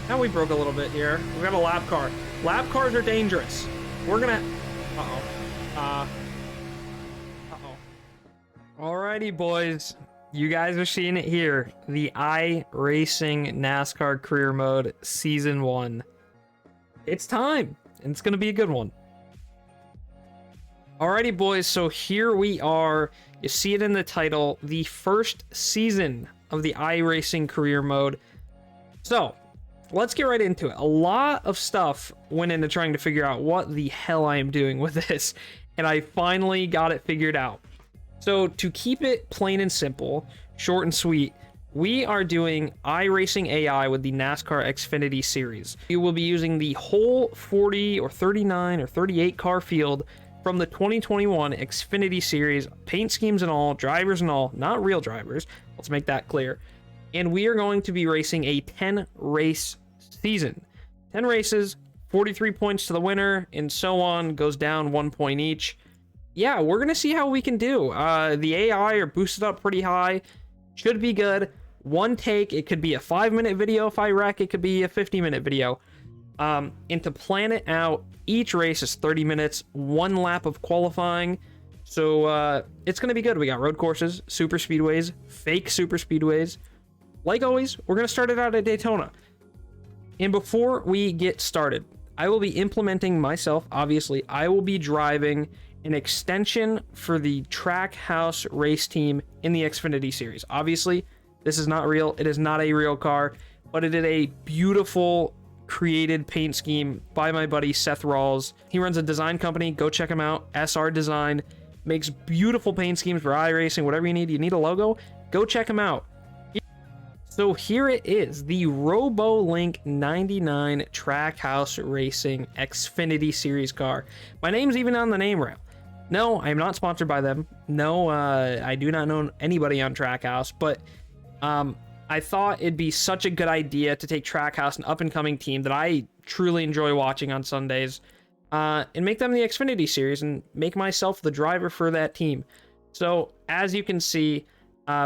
Now we broke a little bit here. We got a lap car. Lap cars are dangerous. We're gonna... Alrighty, boys. You guys are seeing it here. The iRacing NASCAR Career Mode Season 1. It's time, and it's gonna be a good one. Alrighty, boys, so here we are. You see it in the title, the first season of the iRacing Career Mode. So, let's get right into it. A lot of stuff went into trying to figure out what the hell I am doing with this, and I finally got it figured out. So, to keep it plain and simple, short and sweet, we are doing iRacing AI with the NASCAR Xfinity Series. We will be using the whole 40 or 39 or 38 car field from the 2021 Xfinity Series, paint schemes and all, drivers and all, not real drivers, let's make that clear. And we are going to be racing a 10 race season. 10 races, 43 points to the winner, and so on, goes down 1 point each. Yeah, we're going to see how we can do. The AI are boosted up pretty high, should be good. One take, it could be a 5-minute video if I wreck, it could be a 50-minute video. And to plan it out, each race is 30 minutes, 1 lap of qualifying. So it's going to be good. We got road courses, super speedways, fake super speedways. Like always, we're going to start it out at Daytona. And before we get started, I will be implementing myself, obviously. I will be driving an extension for the Trackhouse race team in the Xfinity Series. Obviously, this is not real. It is not a real car, but it is a beautiful created paint scheme by my buddy Seth Rawls. He runs a design company. Go check him out. SR Design. Makes beautiful paint schemes for iRacing. Whatever you need a logo, go check him out. So here it is, the RoboLink 99 Trackhouse Racing Xfinity Series car. My name's even on the name rail. No, I am not sponsored by them. No, I do not know anybody on Trackhouse, but I thought it'd be such a good idea to take Trackhouse, an up-and-coming team that I truly enjoy watching on Sundays, and make them the Xfinity Series and make myself the driver for that team. So, as you can see,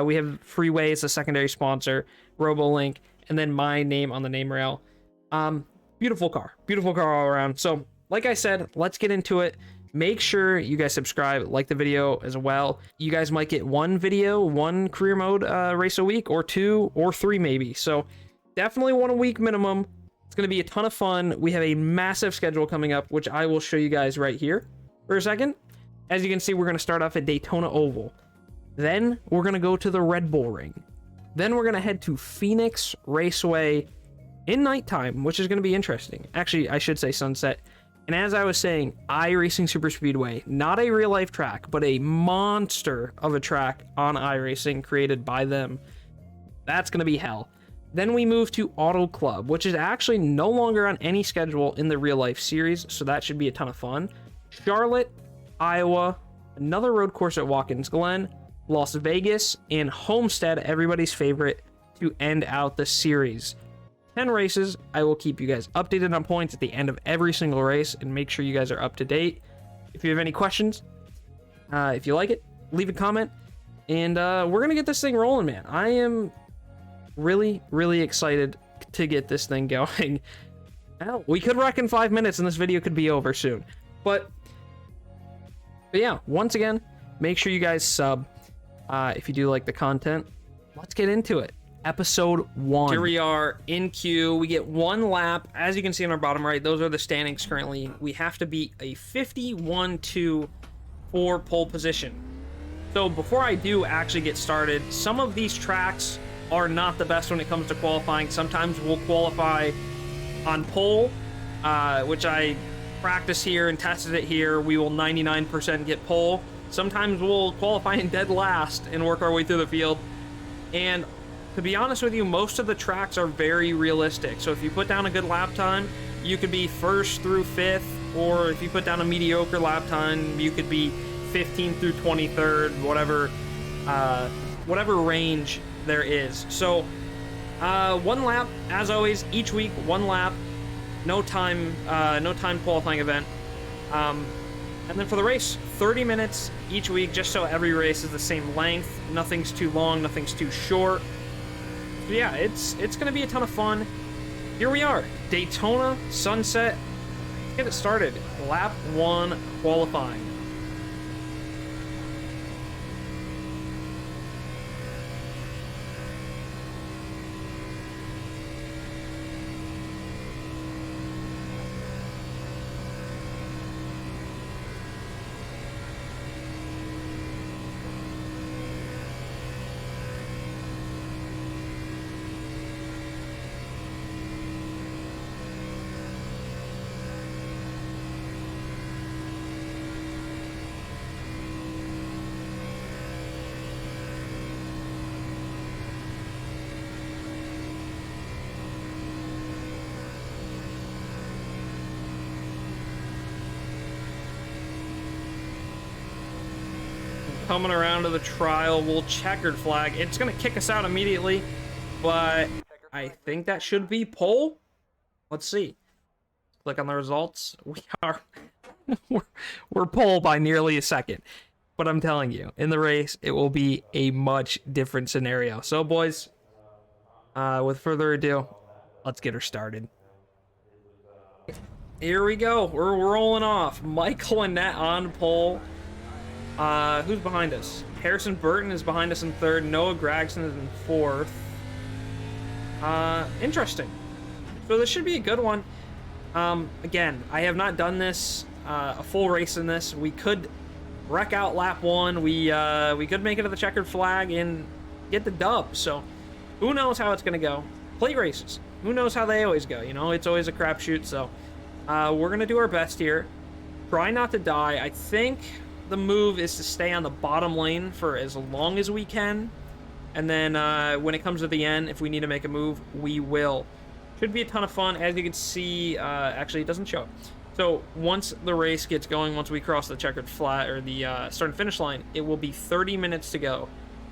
we have Freeway as a secondary sponsor, RoboLink, and then my name on the name rail. Beautiful car all around. So, like I said, let's get into it. Make sure you guys subscribe, like the video as well. You guys might get one video, one career mode race a week, or 2 or 3 maybe. So definitely 1 a week minimum. It's going to be a ton of fun. We have a massive schedule coming up, which I will show you guys right here for a second. As you can see, we're going to start off at Daytona Oval. Then we're going to go to the Red Bull Ring. Then we're going to head to Phoenix Raceway in nighttime, which is going to be interesting. Actually, I should say sunset. And as I was saying, iRacing Super Speedway, not a real life track, but a monster of a track on iRacing created by them. That's going to be hell. Then we move to Auto Club, which is actually no longer on any schedule in the real life series, so that should be a ton of fun. Charlotte, Iowa, another road course at Watkins Glen, Las Vegas, and Homestead, everybody's favorite, to end out the series. 10 races. I will keep you guys updated on points at the end of every single race and make sure you guys are up to date. If you have any questions, if you like it, leave a comment, and we're gonna get this thing rolling, man. I am really excited to get this thing going. Hell, we could wreck in 5 minutes and this video could be over soon, but yeah, once again, make sure you guys sub if you do like the content. Let's get into it. Episode 1. Here we are in queue. We get 1 lap. As you can see on our bottom right, those are the standings currently. We have to beat a 51-2 for pole position. So before I do actually get started, some of these tracks are not the best when it comes to qualifying. Sometimes we'll qualify on pole, which I practiced here and tested it here. We will 99% get pole. Sometimes we'll qualify in dead last and work our way through the field. And to be honest with you, most of the tracks are very realistic. So if you put down a good lap time, you could be 1st through 5th, or if you put down a mediocre lap time, you could be 15th through 23rd, whatever range there is. So 1 lap, as always, each week, 1 lap, no time qualifying event. And then for the race, 30 minutes each week, just so every race is the same length. Nothing's too long, nothing's too short. So yeah, it's going to be a ton of fun. Here we are, Daytona Sunset. Let's get it started. Lap 1 qualifying. Coming around to the trial, we'll checkered flag. It's gonna kick us out immediately, but I think that should be pole. Let's see. Click on the results. We are we're pole by nearly a second. But I'm telling you, in the race, it will be a much different scenario. So, boys, with further ado, let's get her started. Here we go. We're rolling off. Michael Annette on pole. Who's behind us? Harrison Burton is behind us in third. Noah Gragson is in fourth. Interesting. So this should be a good one. Again, I have not done this, a full race in this. We could wreck out lap 1. We could make it to the checkered flag and get the dub. So who knows how it's going to go. Plate races. Who knows how they always go. You know, it's always a crapshoot. So we're going to do our best here. Try not to die. I think the move is to stay on the bottom lane for as long as we can, and then when it comes to the end, if we need to make a move, we will. Should be a ton of fun. As you can see, actually it doesn't show. So once the race gets going, once we cross the checkered flag or the start and finish line, it will be 30 minutes to go.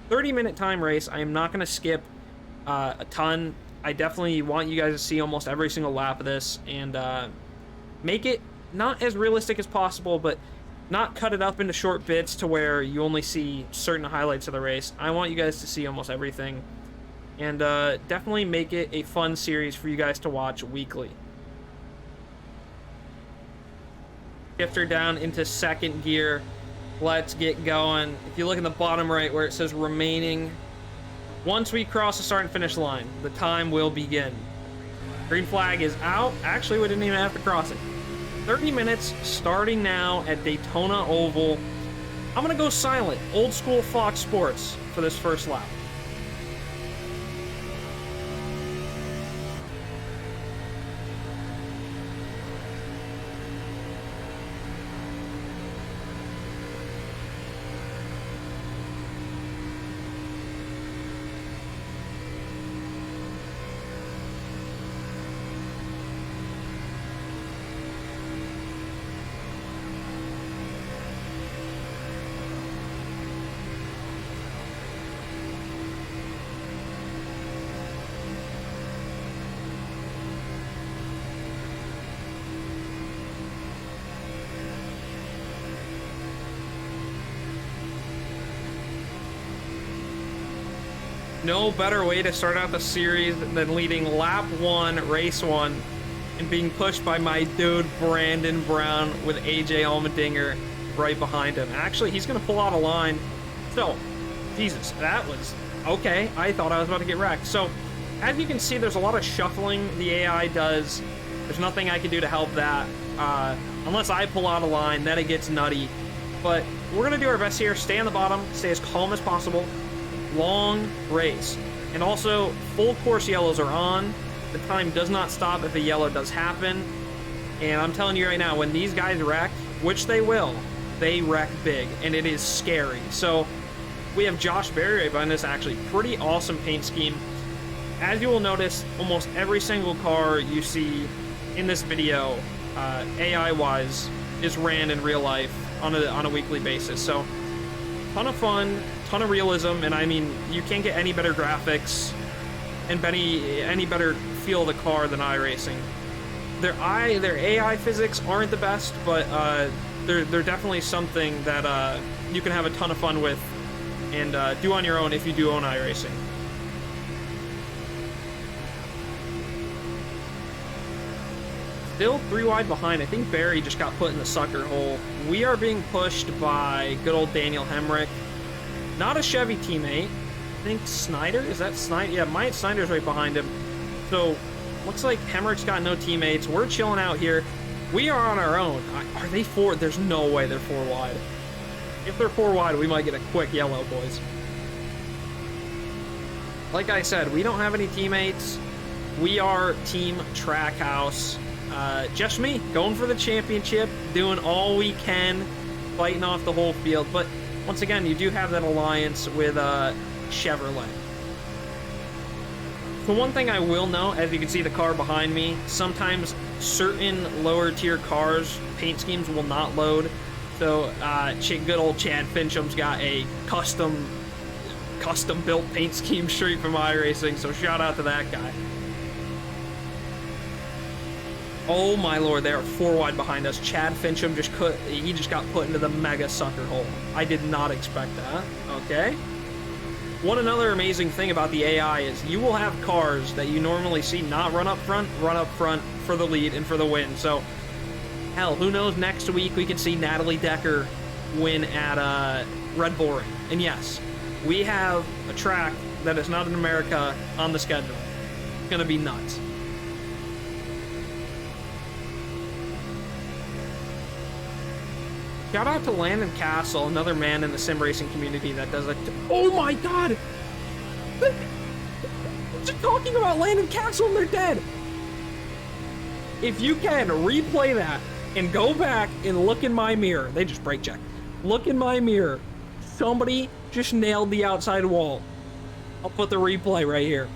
30-minute time race. I am not going to skip a ton. I definitely want you guys to see almost every single lap of this and make it not as realistic as possible, but not cut it up into short bits to where you only see certain highlights of the race. I want you guys to see almost everything. And definitely make it a fun series for you guys to watch weekly. Shifter down into second gear. Let's get going. If you look in the bottom right where it says remaining, once we cross the start and finish line, the time will begin. Green flag is out. Actually, we didn't even have to cross it. 30 minutes starting now at Daytona Oval. I'm gonna go silent, old school Fox Sports for this first lap. No better way to start out the series than leading lap 1, race 1, and being pushed by my dude Brandon Brown with AJ Allmendinger right behind him. Actually, he's going to pull out a line. So, Jesus, that was okay. I thought I was about to get wrecked. So, as you can see, there's a lot of shuffling the AI does. There's nothing I can do to help that. Unless I pull out a line, then it gets nutty. But we're going to do our best here. Stay on the bottom. Stay as calm as possible. Long race. And also, full course yellows are on. The time does not stop if a yellow does happen. And I'm telling you right now, when these guys wreck, which they will, they wreck big. And it is scary. So, we have Josh Berry right behind us, actually. Pretty awesome paint scheme. As you will notice, almost every single car you see in this video, AI-wise, is ran in real life on a weekly basis. So, ton of fun, ton of realism, and I mean, you can't get any better graphics and any better feel of the car than iRacing. Their AI physics aren't the best, but they're definitely something that you can have a ton of fun with and do on your own if you do own iRacing. Still 3 wide behind. I think Barry just got put in the sucker hole. We are being pushed by good old Daniel Hemrick. Not a Chevy teammate. I think Snyder? Is that Snyder? Yeah, Myatt Snyder's right behind him. So, looks like Hemrick's got no teammates. We're chilling out here. We are on our own. Are they 4? There's no way they're 4 wide. If they're 4 wide, we might get a quick yellow, boys. Like I said, we don't have any teammates. We are Team Trackhouse. Just me, going for the championship, doing all we can, fighting off the whole field. But once again, you do have that alliance with Chevrolet. So one thing I will note, as you can see the car behind me, sometimes certain lower tier cars, paint schemes will not load. So good old Chad Fincham's got a custom built paint scheme straight from iRacing, so shout out to that guy. Oh my lord, they are 4 wide behind us. Chad Fincham just got put into the mega sucker hole. I did not expect that. Okay. One another amazing thing about the AI is you will have cars that you normally see not run up front for the lead and for the win. So, hell, who knows, next week we could see Natalie Decker win at Red Bull Ring. And yes, we have a track that is not in America on the schedule. It's gonna be nuts. Shout out to Landon Castle, another man in the sim racing community that does it. Oh my god! Just talking about Landon Castle and they're dead! If you can, replay that and go back and look in my mirror. They just brake checked. Look in my mirror. Somebody just nailed the outside wall. I'll put the replay right here.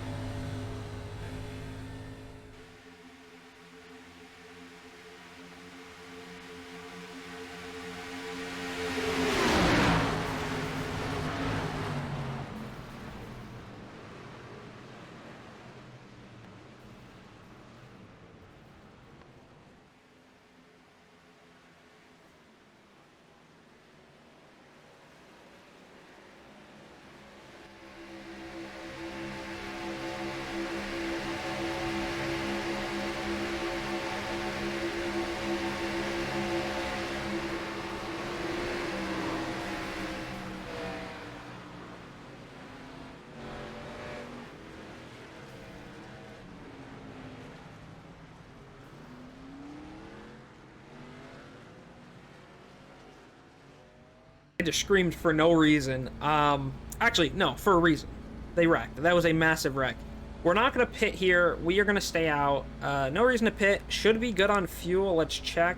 I just screamed for no reason. Actually, no, for a reason. They wrecked. That was a massive wreck. We're not going to pit here. We are going to stay out. No reason to pit. Should be good on fuel. Let's check.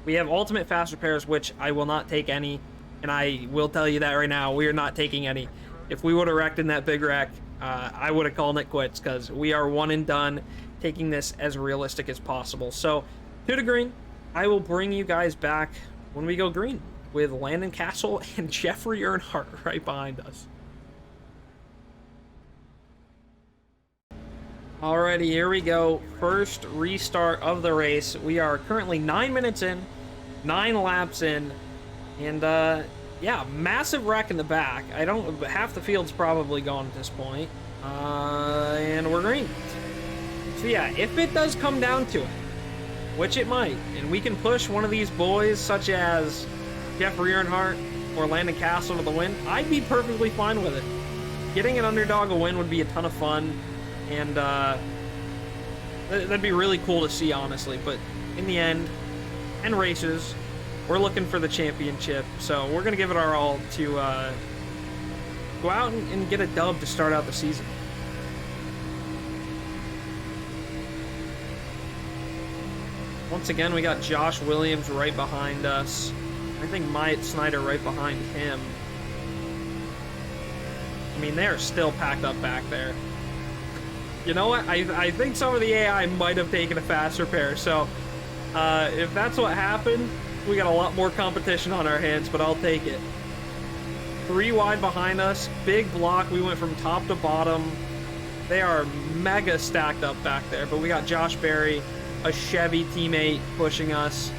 We have ultimate fast repairs, which I will not take any. And I will tell you that right now. We are not taking any. If we would have wrecked in that big wreck, I would have called it quits because we are one and done, taking this as realistic as possible. So, to green. I will bring you guys back when we go green, with Landon Castle and Jeffrey Earnhardt right behind us. Alrighty, here we go. First restart of the race. We are currently 9 minutes in, 9 laps in, and yeah, massive wreck in the back. Half the field's probably gone at this point. And we're green. So yeah, if it does come down to it, which it might, and we can push one of these boys, such as Jeffrey Earnhardt or Landon Castle to the win, I'd be perfectly fine with it. Getting an underdog a win would be a ton of fun, and that'd be really cool to see, honestly. But in the end, and races, we're looking for the championship, so we're going to give it our all to go out and get a dub to start out the season. Once again, we got Josh Williams right behind us. I think Myatt Snyder right behind him. I mean, they're still packed up back there. You know what? I think some of the AI might have taken a fast repair, so if that's what happened, we got a lot more competition on our hands, but I'll take it. 3 wide behind us, big block. We went from top to bottom. They are mega stacked up back there, but we got Josh Berry, a Chevy teammate, pushing us.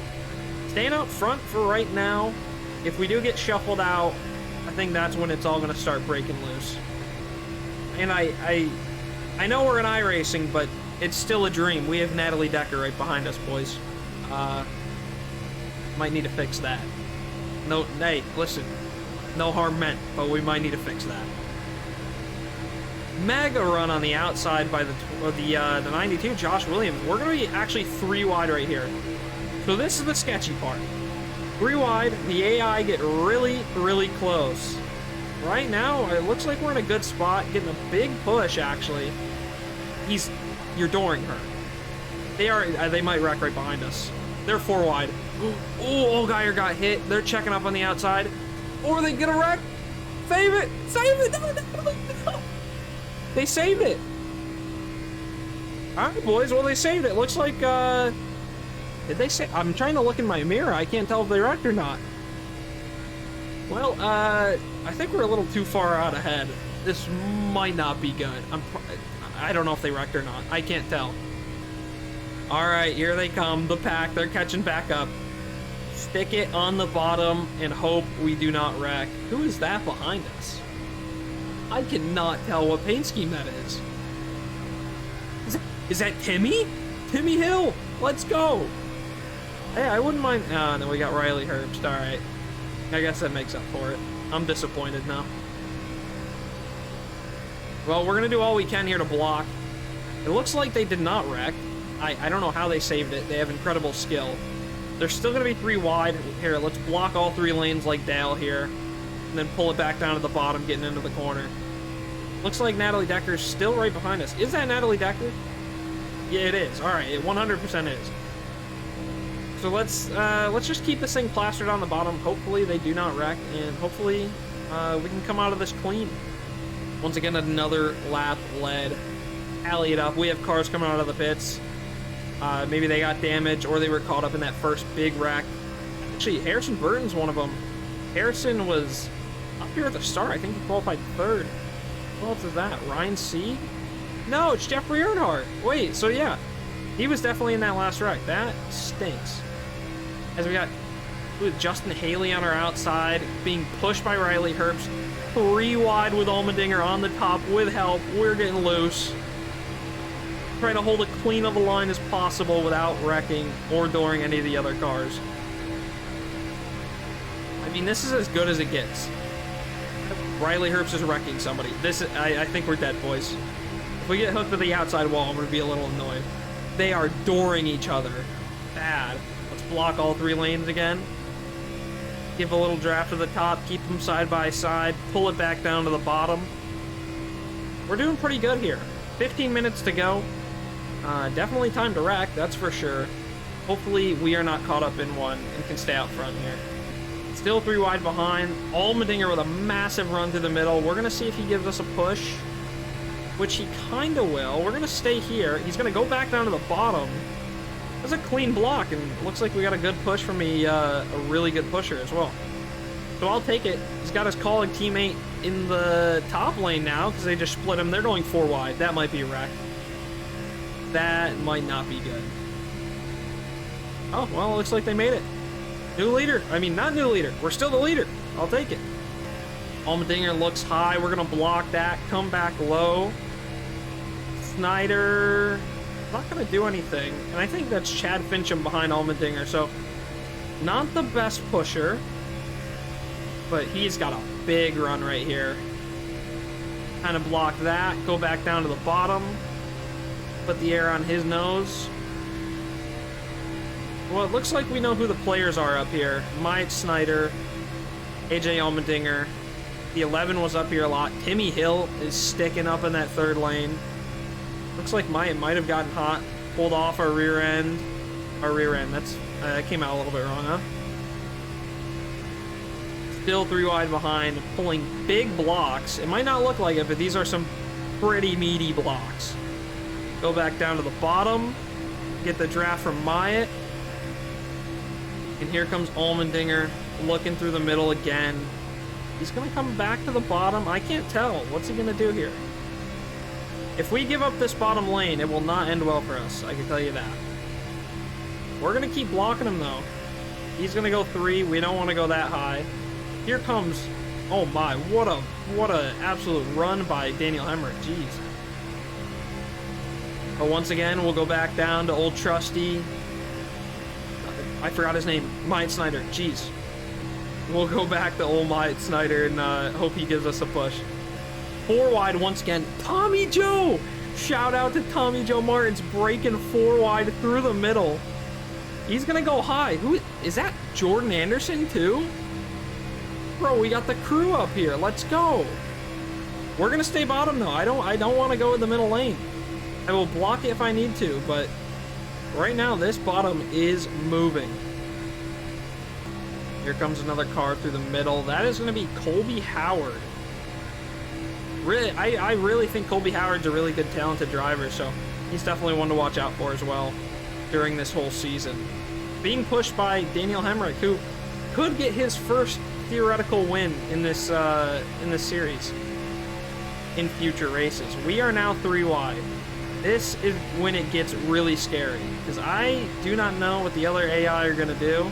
Staying up front for right now. If we do get shuffled out, I think that's when it's all going to start breaking loose. And I know we're in iRacing, but it's still a dream. We have Natalie Decker right behind us, boys. Might need to fix that. No, hey, listen. No harm meant, but we might need to fix that. Mega run on the outside by the 92, Josh Williams. We're going to be actually 3 wide right here. So this is the sketchy part. 3 wide, the AI get really, really close. Right now, it looks like we're in a good spot, getting a big push, actually. You're dooring her. They might wreck right behind us. They're 4 wide. Oh, Geyer got hit. They're checking up on the outside. Or they get a wreck. Save it! Save it! No. They saved it. All right, boys. Well, they saved it. Looks like, did they say? I'm trying to look in my mirror. I can't tell if they wrecked or not. Well, I think we're a little too far out ahead. This might not be good. I don't know if they wrecked or not. I can't tell. All right, here they come. The pack. They're catching back up. Stick it on the bottom and hope we do not wreck. Who is that behind us? I cannot tell what paint scheme that is. Is that Timmy? Timmy Hill. Let's go. Hey, I wouldn't mind. Oh, no, we got Riley Herbst. All right. I guess that makes up for it. I'm disappointed now. Well, we're going to do all we can here to block. It looks like they did not wreck. I don't know how they saved it. They have incredible skill. They're still going to be 3 wide. Here, let's block all 3 lanes like Dale here. And then pull it back down to the bottom, getting into the corner. Looks like Natalie Decker's still right behind us. Is that Natalie Decker? Yeah, it is. All right, it 100% is. So let's just keep this thing plastered on the bottom. Hopefully they do not wreck, and hopefully we can come out of this clean. Once again, another lap led. Alley it up. We have cars coming out of the pits. Maybe they got damaged or they were caught up in that first big wreck. Actually, Harrison Burton's one of them. Harrison was up here at the start. I think he qualified 3rd. What else is that? Ryan C? No, it's Jeffrey Earnhardt. Wait, so yeah. He was definitely in that last wreck. That stinks. As we got Justin Haley on our outside, being pushed by Riley Herbst. 3 wide with Allmendinger on the top with help. We're getting loose. Trying to hold as clean of a line as possible without wrecking or dooring any of the other cars. I mean, this is as good as it gets. Riley Herbst is wrecking somebody. I think we're dead, boys. If we get hooked to the outside wall, I'm going to be a little annoyed. They are dooring each other. Bad. Let's block all 3 lanes again. Give a little draft to the top. Keep them side by side. Pull it back down to the bottom. We're doing pretty good here. 15 minutes to go. Definitely time to wreck, that's for sure. Hopefully we are not caught up in one and can stay out front here. Still 3 wide behind. Allmendinger with a massive run through the middle. We're going to see if he gives us a push, which he kind of will. We're going to stay here. He's going to go back down to the bottom. That's a clean block, and it looks like we got a good push from a really good pusher as well. So I'll take it. He's got his colleague teammate in the top lane now because they just split him. They're going 4 wide. That might be a wreck. That might not be good. Oh, well, it looks like they made it. New leader. I mean, not new leader. We're still the leader. I'll take it. Allmendinger looks high. We're going to block that. Come back low. Snyder, not going to do anything. And I think that's Chad Fincham behind Allmendinger. So, not the best pusher. But he's got a big run right here. Kind of block that. Go back down to the bottom. Put the air on his nose. Well, it looks like we know who the players are up here. Mike Snyder, AJ Allmendinger. The 11 was up here a lot. Timmy Hill is sticking up in that 3rd lane. Looks like Mike might have gotten hot. Pulled off our rear end. That came out a little bit wrong, huh? Still 3 wide behind, pulling big blocks. It might not look like it, but these are some pretty meaty blocks. Go back down to the bottom. Get the draft from Myatt. And here comes Allmendinger looking through the middle again. He's going to come back to the bottom. I can't tell. What's he going to do here? If we give up this bottom lane, it will not end well for us. I can tell you that. We're going to keep blocking him, though. He's going to go 3. We don't want to go that high. Here comes... Oh, my. What a absolute run by Daniel Hemrick. Jeez. But once again, we'll go back down to old trusty. I forgot his name. Myatt Snyder. Jeez. We'll go back to old Myatt Snyder and hope he gives us a push. 4 wide once again. Tommy Joe! Shout out to Tommy Joe Martins breaking 4 wide through the middle. He's gonna go high. Who is that? Jordan Anderson too? Bro, we got the crew up here. Let's go. We're gonna stay bottom though. I don't want to go in the middle lane. I will block it if I need to, but right now this bottom is moving. Here comes another car through the middle. That is gonna be Colby Howard. Really, I really think Colby Howard's a really good, talented driver, so he's definitely one to watch out for as well during this whole season. Being pushed by Daniel Hemrick, who could get his first theoretical win in this series in future races. We are now 3 wide. This is when it gets really scary, because I do not know what the other AI are going to do,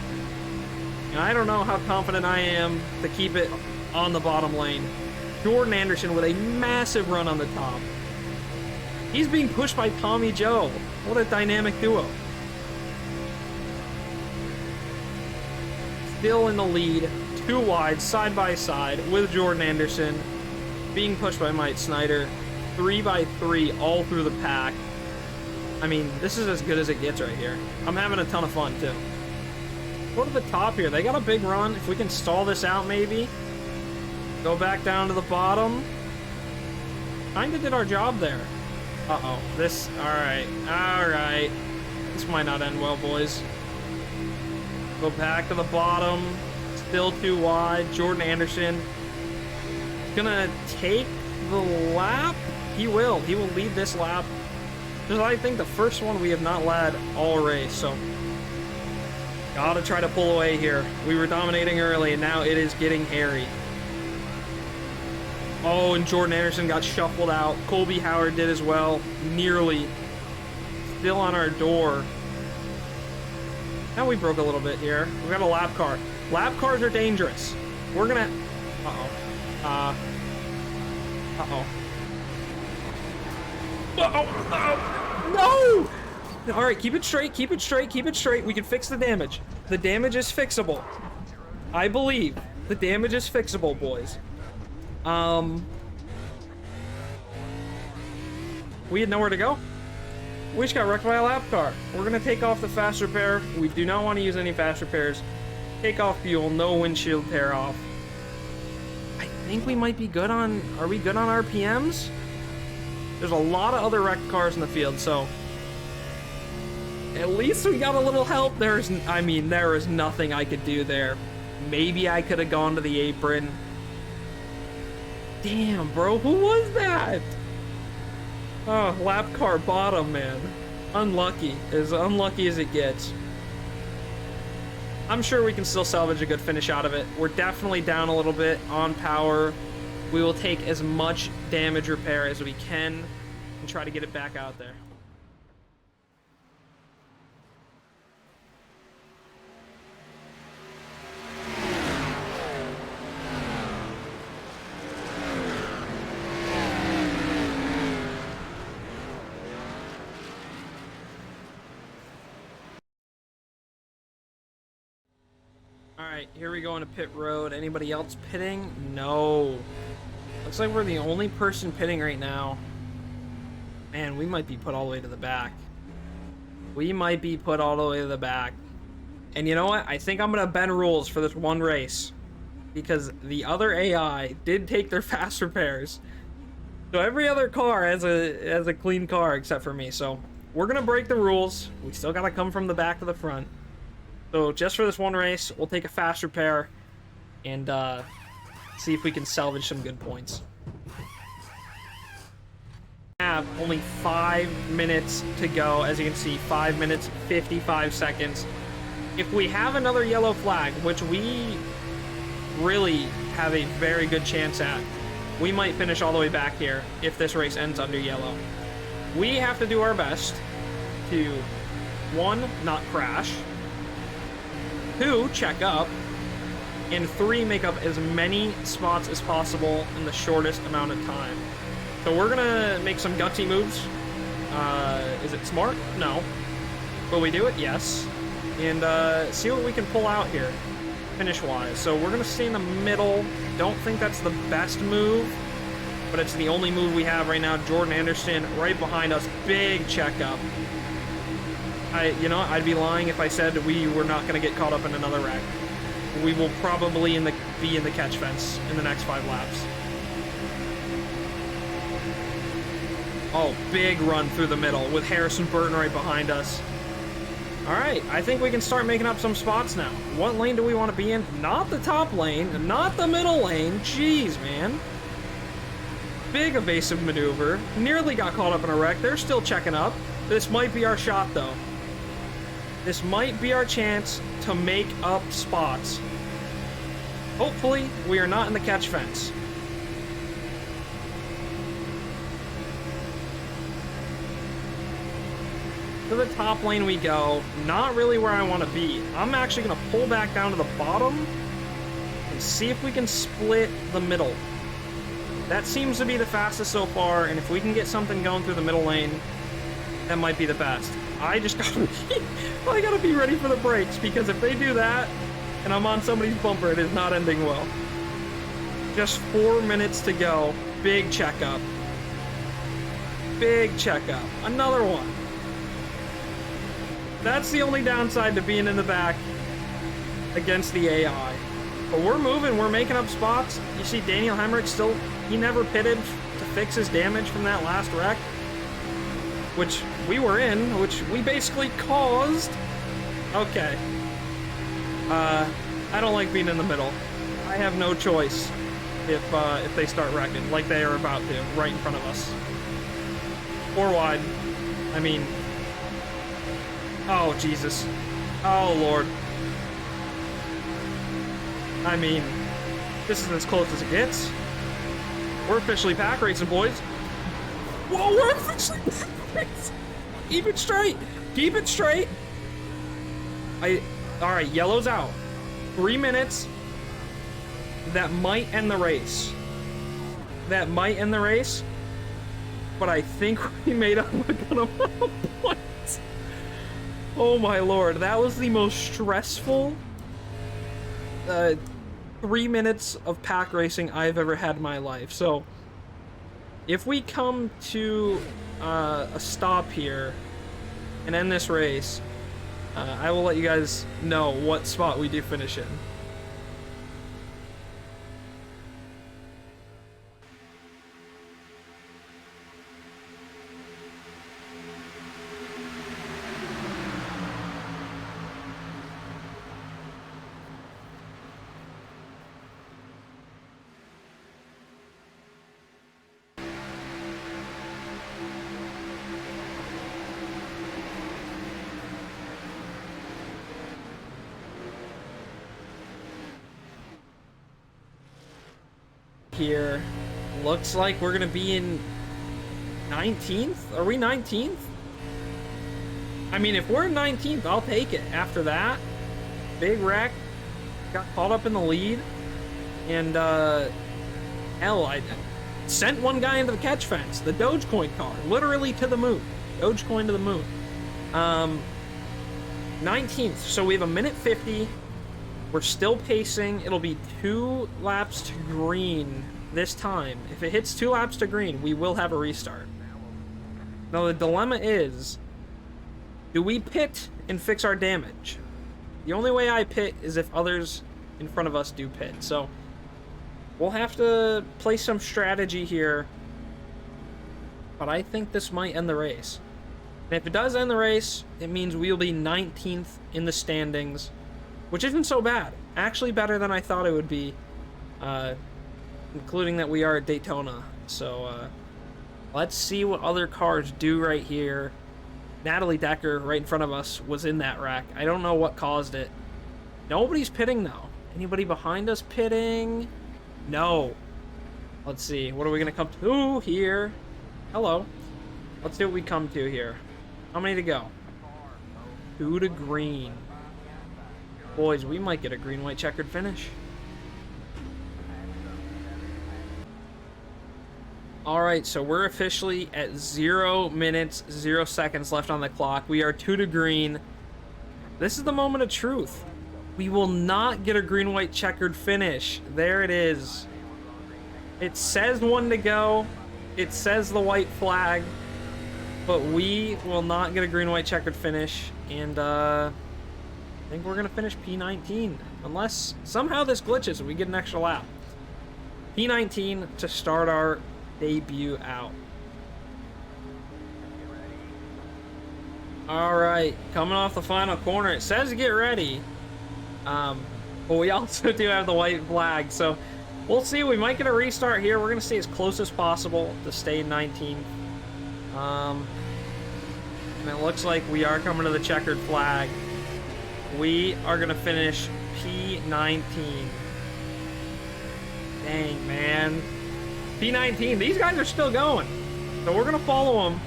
and I don't know how confident I am to keep it on the bottom lane. Jordan Anderson with a massive run on the top. He's being pushed by Tommy Joe. What a dynamic duo. Still in the lead, 2 wide, side by side with Jordan Anderson. Being pushed by Myatt Snyder. 3 by 3 all through the pack. I mean, this is as good as it gets right here. I'm having a ton of fun too. Go to the top here. They got a big run. If we can stall this out maybe. Go back down to the bottom. Kinda did our job there. Uh-oh. This, alright. Alright. This might not end well, boys. Go back to the bottom. Still 2 wide. Jordan Anderson. Gonna take the lap. He will. He will lead this lap. This is, I think, the first one we have not led all race, so gotta try to pull away here. We were dominating early, and now it is getting hairy. Oh, and Jordan Anderson got shuffled out. Colby Howard did as well. Nearly. Still on our door. Now we broke a little bit here. We got a lap car. Lap cars are dangerous. We're gonna... Uh-oh. Uh-oh. Uh-oh. No! Alright, keep it straight, keep it straight, keep it straight. We can fix the damage. The damage is fixable. I believe. The damage is fixable, boys. We had nowhere to go. We just got wrecked by a lap car. We're gonna take off the fast repair. We do not want to use any fast repairs. Take off fuel, no windshield tear off. I think we might be good on... Are we good on RPMs? There's a lot of other wrecked cars in the field, so... At least we got a little help. There is nothing I could do there. Maybe I could have gone to the apron. Damn, bro, who was that? Oh, lap car bottom, man. Unlucky. As unlucky as it gets. I'm sure we can still salvage a good finish out of it. We're definitely down a little bit on power. We will take as much damage repair as we can and try to get it back out there. Alright, here we go into pit road. Anybody else pitting? No. Looks like we're the only person pitting right now. Man, we might be put all the way to the back. We might be put all the way to the back. And you know what? I think I'm going to bend rules for this one race. Because the other AI did take their fast repairs. So every other car has a clean car except for me. So we're going to break the rules. We still got to come from the back to the front. So just for this one race, we'll take a fast repair and see if we can salvage some good points. We have only 5 minutes to go. As you can see, 5 minutes, 55 seconds. If we have another yellow flag, which we really have a very good chance at, we might finish all the way back here if this race ends under yellow. We have to do our best to, 1, not crash, 2, check up, and 3, make up as many spots as possible in the shortest amount of time. So we're gonna make some gutsy moves. Is it smart? No. Will we do it? Yes. And see what we can pull out here, finish-wise. So we're going to stay in the middle. Don't think that's the best move, but it's the only move we have right now. Jordan Anderson right behind us. Big checkup. You know, I'd be lying if I said we were not going to get caught up in another wreck. We will probably be in the catch fence in the next 5 laps. Oh, big run through the middle with Harrison Burton right behind us. All right, I think we can start making up some spots now. What lane do we want to be in? Not the top lane, not the middle lane. Jeez, man. Big evasive maneuver. Nearly got caught up in a wreck. They're still checking up. This might be our shot, though. This might be our chance to make up spots. Hopefully, we are not in the catch fence. To the top lane we go. Not really where I want to be. I'm actually going to pull back down to the bottom and see if we can split the middle. That seems to be the fastest so far, and if we can get something going through the middle lane, that might be the best. I just gotta be ready for the brakes, because if they do that and I'm on somebody's bumper, it is not ending well. Just 4 minutes to go. Big checkup. Big checkup. Another one. That's the only downside to being in the back against the AI. But we're moving, we're making up spots. You see Daniel Hemrick still, he never pitted to fix his damage from that last wreck, which we were in, which we basically caused. Okay. I don't like being in the middle. I have no choice if they start wrecking, like they are about to, right in front of us. 4 wide. I mean... Oh, Jesus. Oh, Lord. I mean, this is as close as it gets. We're officially pack racing, boys. Whoa, we're officially pack racing. Keep it straight. Keep it straight. All right, yellow's out. 3 minutes. That might end the race. That might end the race. But I think we made up a good amount of points. Oh my Lord, that was the most stressful 3 minutes of pack racing I've ever had in my life. So if we come to a stop here and end this race, I will let you guys know what spot we do finish in. Here, looks like we're gonna be in 19th. Are we 19th? I mean, if we're in 19th, I'll take it. After that, big wreck, got caught up in the lead, and hell, I sent one guy into the catch fence, the Dogecoin car, literally to the moon. Dogecoin to the moon. 19th, so we have 1:50. We're still pacing. It'll be 2 laps to green this time. If it hits 2 laps to green, we will have a restart. Now the dilemma is, do we pit and fix our damage? The only way I pit is if others in front of us do pit. So we'll have to play some strategy here. But I think this might end the race. And if it does end the race, it means we'll be 19th in the standings, which isn't so bad. Actually better than I thought it would be, including that we are at Daytona. So let's see what other cars do right here. Natalie Decker, right in front of us, was in that wreck. I don't know what caused it. Nobody's pitting, though. Anybody behind us pitting? No. Let's see. What are we going to come to here? Hello. Let's see what we come to here. How many to go? 2 to green. Boys, we might get a green-white checkered finish. All right, so we're officially at 0 minutes, 0 seconds left on the clock. We are 2 to green. This is the moment of truth. We will not get a green-white checkered finish. There it is. It says 1 to go. It says the white flag. But we will not get a green-white checkered finish. And I think we're going to finish P19. Unless somehow this glitches and we get an extra lap. P19 to start our debut out. All right, coming off the final corner. It says to get ready. But we also do have the white flag, so we'll see. We might get a restart here. We're going to stay as close as possible to stay 19. And it looks like we are coming to the checkered flag. We are going to finish P19. Dang, man. P19. These guys are still going. So we're going to follow them.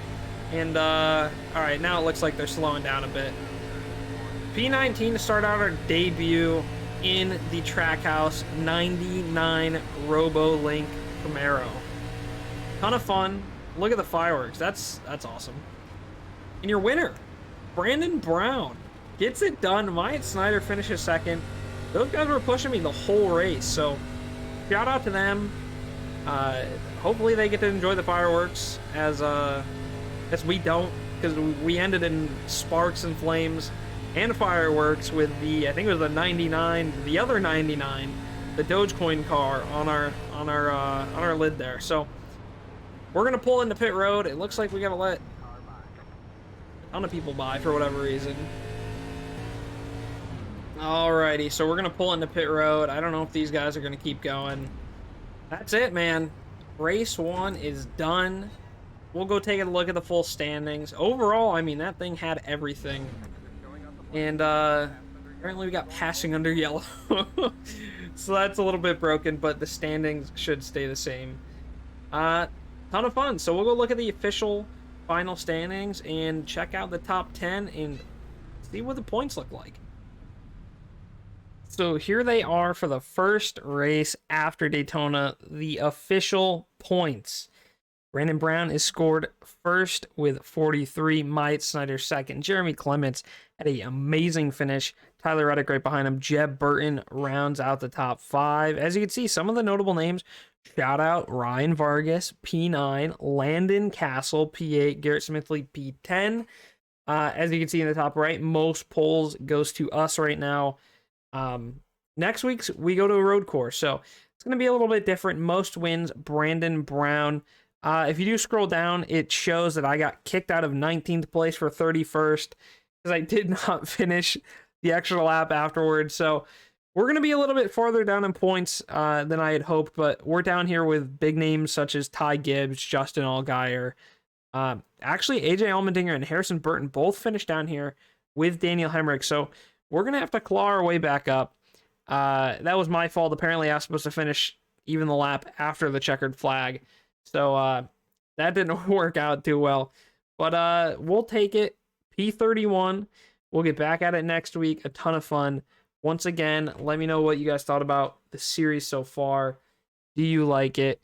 And, all right, now it looks like they're slowing down a bit. P19 to start out our debut in the Trackhouse 99 RoboLink Camaro. Ton of fun. Look at the fireworks. That's awesome. And your winner, Brandon Brown, gets it done. Myatt Snyder finishes second. Those guys were pushing me the whole race, so shout out to them. Hopefully they get to enjoy the fireworks as we don't, because we ended in sparks and flames and fireworks with the, I think it was the 99, the other 99, the Dogecoin car on our lid there. So we're gonna pull into pit road. It looks like we gotta let a ton of people by for whatever reason. Alrighty, so we're gonna pull into pit road. I don't know if these guys are gonna keep going. That's it, man. Race 1 is done. We'll go take a look at the full standings. Overall, I mean, that thing had everything. And apparently we got passing under yellow. So that's a little bit broken, but the standings should stay the same. Ton of fun. So we'll go look at the official final standings and check out the top 10 and see what the points look like. So here they are for the first race after Daytona, the official points. Brandon Brown is scored first with 43, Myatt Snyder second, Jeremy Clements had an amazing finish, Tyler Reddick right behind him, Jeb Burton rounds out the top 5. As you can see, some of the notable names, shout out Ryan Vargas, P9, Landon Castle, P8, Garrett Smithley, P10. As you can see in the top right, most polls goes to us right now. Next week, we go to a road course, so it's going to be a little bit different. Most wins, Brandon Brown. If you do scroll down, it shows that I got kicked out of 19th place for 31st because I did not finish the extra lap afterwards. So we're going to be a little bit farther down in points than I had hoped, but we're down here with big names such as Ty Gibbs, Justin Allgaier. Actually, AJ Allmendinger and Harrison Burton both finished down here with Daniel Hemrick. So we're going to have to claw our way back up. That was my fault. Apparently, I was supposed to finish even the lap after the checkered flag. So that didn't work out too well. But we'll take it. P31. We'll get back at it next week. A ton of fun. Once again, let me know what you guys thought about the series so far. Do you like it?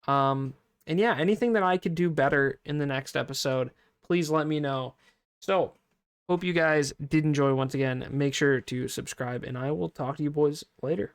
And yeah, anything that I could do better in the next episode, please let me know. So, hope you guys did enjoy once again. Make sure to subscribe, and I will talk to you boys later.